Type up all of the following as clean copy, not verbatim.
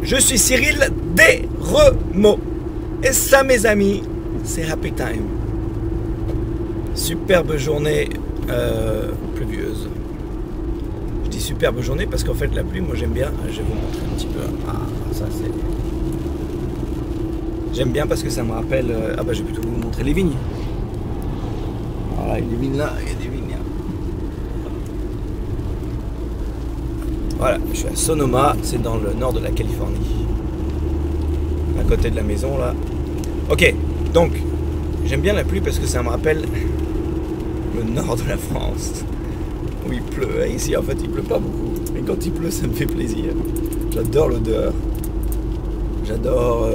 Je suis Cyril Desremaux. Et ça, mes amis, c'est Happy Time. Superbe journée pluvieuse. Je dis superbe journée parce qu'en fait, la pluie, moi j'aime bien. Je vais vous montrer un petit peu. Ah, ça c'est... J'aime bien parce que ça me rappelle... Ah bah, je vais plutôt vous montrer les vignes. Voilà, il y a des vignes là, il y a des vignes là. Voilà, je suis à Sonoma, c'est dans le nord de la Californie. À côté de la maison là. Ok, donc, j'aime bien la pluie parce que ça me rappelle le nord de la France. Où il pleut. Ici en fait il pleut pas beaucoup. Et quand il pleut ça me fait plaisir. J'adore l'odeur. J'adore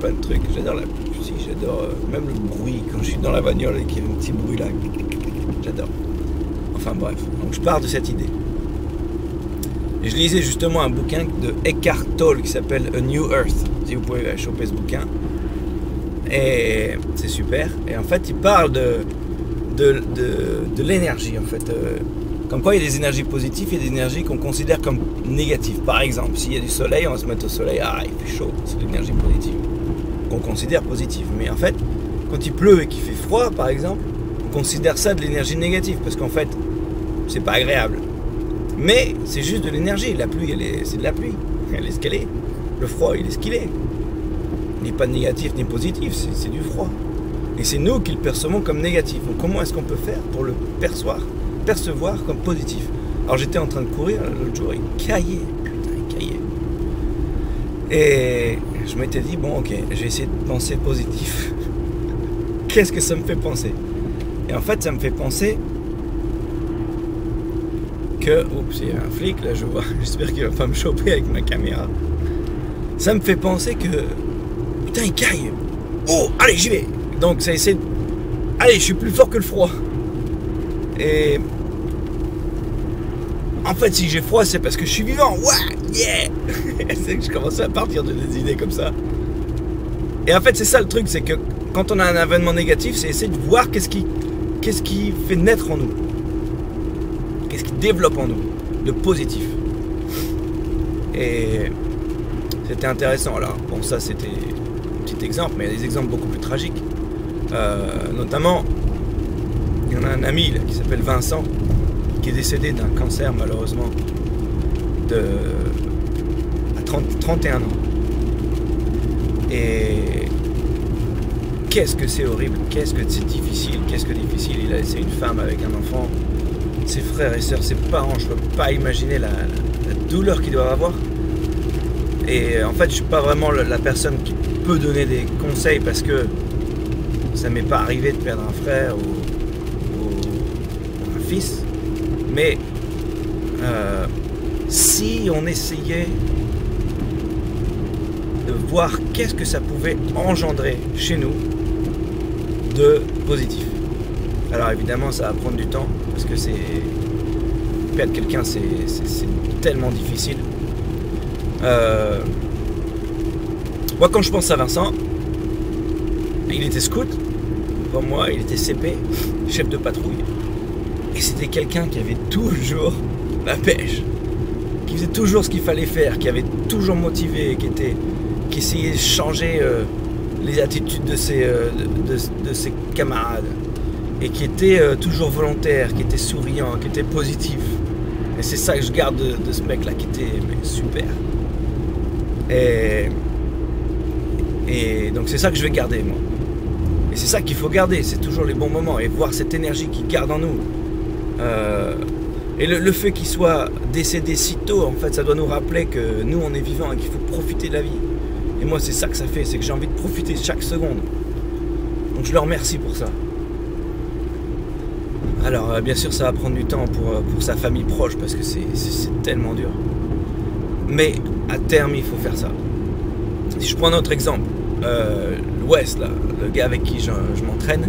plein de trucs. J'adore la pluie aussi. J'adore même le bruit quand je suis dans la bagnole et qu'il y a un petit bruit là. J'adore. Enfin bref, donc je pars de cette idée. Et je lisais justement un bouquin de Eckhart Tolle qui s'appelle A New Earth. Si vous pouvez choper ce bouquin. Et c'est super. Et en fait il parle de l'énergie en fait. Comme quoi il y a des énergies positives et des énergies qu'on considère comme négatives. Par exemple, s'il y a du soleil, on va se mettre au soleil. Ah, il fait chaud, c'est l'énergie positive. Qu'on considère positive. Mais en fait, quand il pleut et qu'il fait froid, par exemple, on considère ça de l'énergie négative. Parce qu'en fait, c'est pas agréable. Mais c'est juste de l'énergie. La pluie, c'est de la pluie. Elle est ce qu'elle est. Le froid, il est ce qu'il est. Il n'est pas négatif ni positif, c'est du froid. Et c'est nous qui le percevons comme négatif. Donc comment est-ce qu'on peut faire pour le percevoir comme positif? Alors j'étais en train de courir l'autre jour, il caillait. Putain, il caillait. Et je m'étais dit, bon ok, je vais essayer de penser positif. Qu'est-ce que ça me fait penser? Et en fait, ça me fait penser que... Oups, il y a un flic là, je vois. J'espère qu'il va pas me choper avec ma caméra. Ça me fait penser que... Putain, il caille. Oh, allez, j'y vais. Donc ça essaie de... Allez, je suis plus fort que le froid. Et... En fait, si j'ai froid, c'est parce que je suis vivant. Ouais, yeah. C'est que je commençais à partir de des idées comme ça. Et en fait, c'est ça le truc, c'est que quand on a un événement négatif, c'est essayer de voir qu'est-ce qui fait naître en nous. Qu'est-ce qui développe en nous de positif. Et c'était intéressant. Alors, bon, ça c'était un petit exemple, mais il y a des exemples beaucoup plus tragiques. Notamment, il y en a un ami là, qui s'appelle Vincent, qui est décédé d'un cancer malheureusement à 31 ans. Et qu'est-ce que c'est horrible, qu'est-ce que c'est difficile, il a laissé une femme avec un enfant, ses frères et sœurs, ses parents, je ne peux pas imaginer la douleur qu'ils doivent avoir. Et en fait, je ne suis pas vraiment la personne qui peut donner des conseils parce que ça m'est pas arrivé de perdre un frère ou un fils, mais si on essayait de voir qu'est-ce que ça pouvait engendrer chez nous de positif. Alors évidemment ça va prendre du temps parce que perdre quelqu'un c'est tellement difficile. Moi quand je pense à Vincent, il était scout, comme moi, il était CP, chef de patrouille. Et c'était quelqu'un qui avait toujours la pêche, qui faisait toujours ce qu'il fallait faire, qui avait toujours motivé, qui essayait de changer les attitudes de ses camarades, et qui était toujours volontaire, qui était souriant, qui était positif. Et c'est ça que je garde de ce mec-là, qui était super. Et donc c'est ça que je vais garder, moi. Et c'est ça qu'il faut garder, c'est toujours les bons moments, et voir cette énergie qu'il garde en nous. Et le fait qu'il soit décédé si tôt, en fait, ça doit nous rappeler que nous, on est vivants et qu'il faut profiter de la vie. Et moi, c'est ça que ça fait, c'est que j'ai envie de profiter de chaque seconde. Donc je le remercie pour ça. Alors, bien sûr, ça va prendre du temps pour sa famille proche, parce que c'est tellement dur. Mais, à terme, il faut faire ça. Si je prends un autre exemple, l'Ouest, là, le gars avec qui je m'entraîne,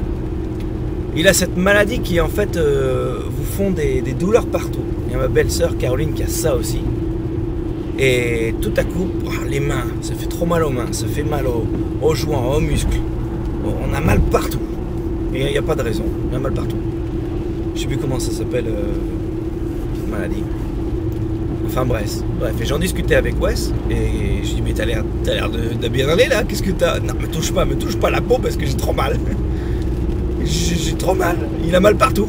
il a cette maladie qui en fait vous font des douleurs partout. Il y a ma belle-sœur Caroline qui a ça aussi. Et tout à coup, les mains, ça fait trop mal aux mains, ça fait mal aux joints, aux muscles. On a mal partout. Et il n'y a pas de raison, il y a mal partout. Je sais plus comment ça s'appelle, cette maladie. Enfin bref, et j'en discutais avec Wes et je dis mais t'as l'air de bien aller là, qu'est-ce que t'as? Non, me touche pas la peau parce que j'ai trop mal. J'ai trop mal, il a mal partout.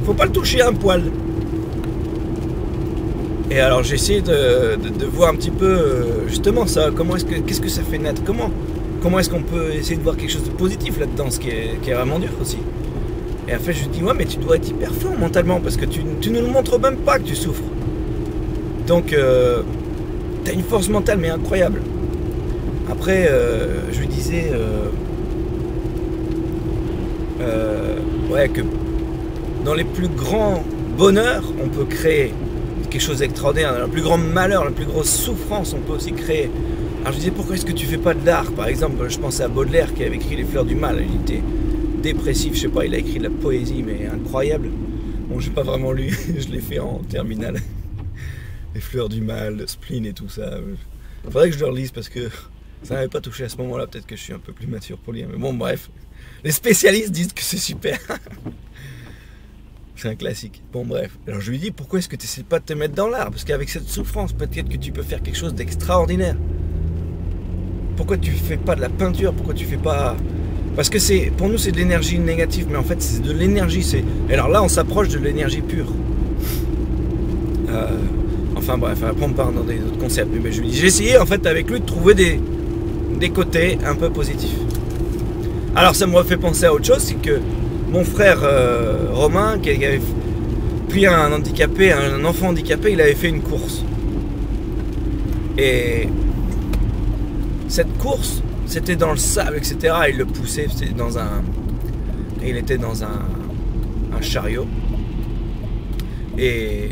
Faut pas le toucher un poil. Et alors j'ai essayé de voir un petit peu justement ça, qu'est-ce que ça fait naître, comment est-ce qu'on peut essayer de voir quelque chose de positif là-dedans, ce qui est vraiment dur aussi. Et en fait je lui dis ouais mais tu dois être hyper fort mentalement parce que tu ne nous montres même pas que tu souffres. Donc t'as une force mentale mais incroyable. Après je lui disais ouais que dans les plus grands bonheurs on peut créer quelque chose d'extraordinaire. Dans le plus grand malheur, la plus grosse souffrance on peut aussi créer. Alors je disais pourquoi est-ce que tu fais pas de l'art? Par exemple je pensais à Baudelaire qui avait écrit Les Fleurs du Mal. Il était dépressif, je sais pas, il a écrit de la poésie mais incroyable. Bon j'ai pas vraiment lu, je l'ai fait en terminale. Les Fleurs du Mal, le spleen et tout ça. Faudrait que je le relise parce que ça m'avait pas touché à ce moment-là. Peut-être que je suis un peu plus mature pour lire. Mais bon, bref. Les spécialistes disent que c'est super. C'est un classique. Bon, bref. Alors je lui dis, pourquoi est-ce que tu n'essaies pas de te mettre dans l'art? Parce qu'avec cette souffrance, peut-être que tu peux faire quelque chose d'extraordinaire. Pourquoi tu fais pas de la peinture? Pourquoi tu fais pas... Parce que pour nous, c'est de l'énergie négative. Mais en fait, c'est de l'énergie. Alors là, on s'approche de l'énergie pure. Enfin bref, après on part dans des autres concepts. Mais j'ai essayé en fait avec lui de trouver des côtés un peu positifs. Alors ça me refait penser à autre chose, c'est que mon frère Romain, qui avait pris un enfant handicapé, il avait fait une course. Et cette course, c'était dans le sable, etc. Il le poussait, il était dans un chariot. Et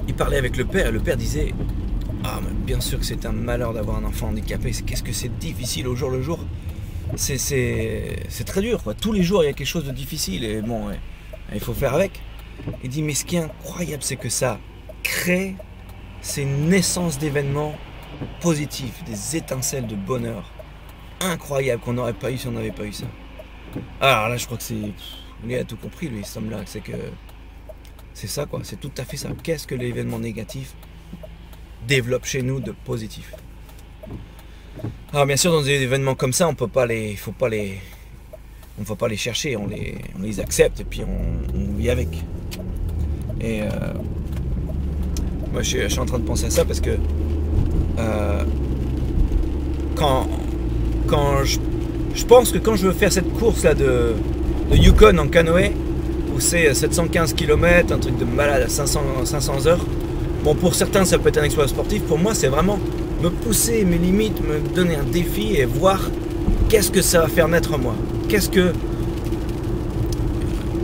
il parlait avec le père et le père disait ah mais bien sûr que c'est un malheur d'avoir un enfant handicapé, qu'est-ce que c'est difficile au jour le jour, c'est très dur quoi. Tous les jours il y a quelque chose de difficile et bon ouais, il faut faire avec. Il dit mais ce qui est incroyable c'est que ça crée ces naissances d'événements positifs, des étincelles de bonheur incroyables qu'on n'aurait pas eu si on n'avait pas eu ça. Alors là je crois que lui a tout compris lui, ce homme-là, c'est que c'est ça quoi, c'est tout à fait ça. Qu'est-ce que l'événement négatif développe chez nous de positif? Alors bien sûr dans des événements comme ça, on faut pas les chercher, on les accepte et puis on vit avec. Et moi je suis en train de penser à ça parce que quand je pense que quand je veux faire cette course là de Yukon en canoë, où c'est 715 km, un truc de malade à 500 heures. Bon, pour certains, ça peut être un exploit sportif. Pour moi, c'est vraiment me pousser mes limites, me donner un défi et voir qu'est-ce que ça va faire naître en moi.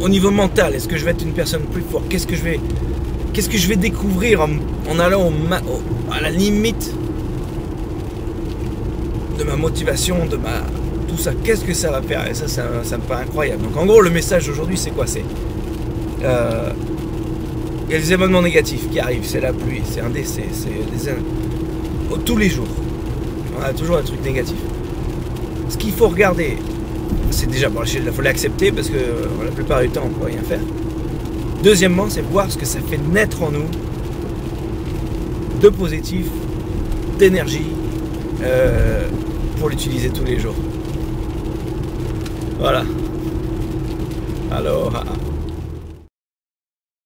Au niveau mental, est-ce que je vais être une personne plus forte? Qu'est-ce que je vais découvrir en allant à la limite de ma motivation, tout ça, qu'est-ce que ça va faire? Et ça me paraît incroyable. Donc en gros le message aujourd'hui c'est quoi? C'est il y a des événements négatifs qui arrivent, c'est la pluie, c'est un décès, tous les jours on a toujours un truc négatif. Ce qu'il faut regarder, c'est déjà bon, il faut l'accepter parce que la plupart du temps on ne peut rien faire. Deuxièmement, c'est voir ce que ça fait naître en nous de positif, d'énergie pour l'utiliser tous les jours. Voilà. Alors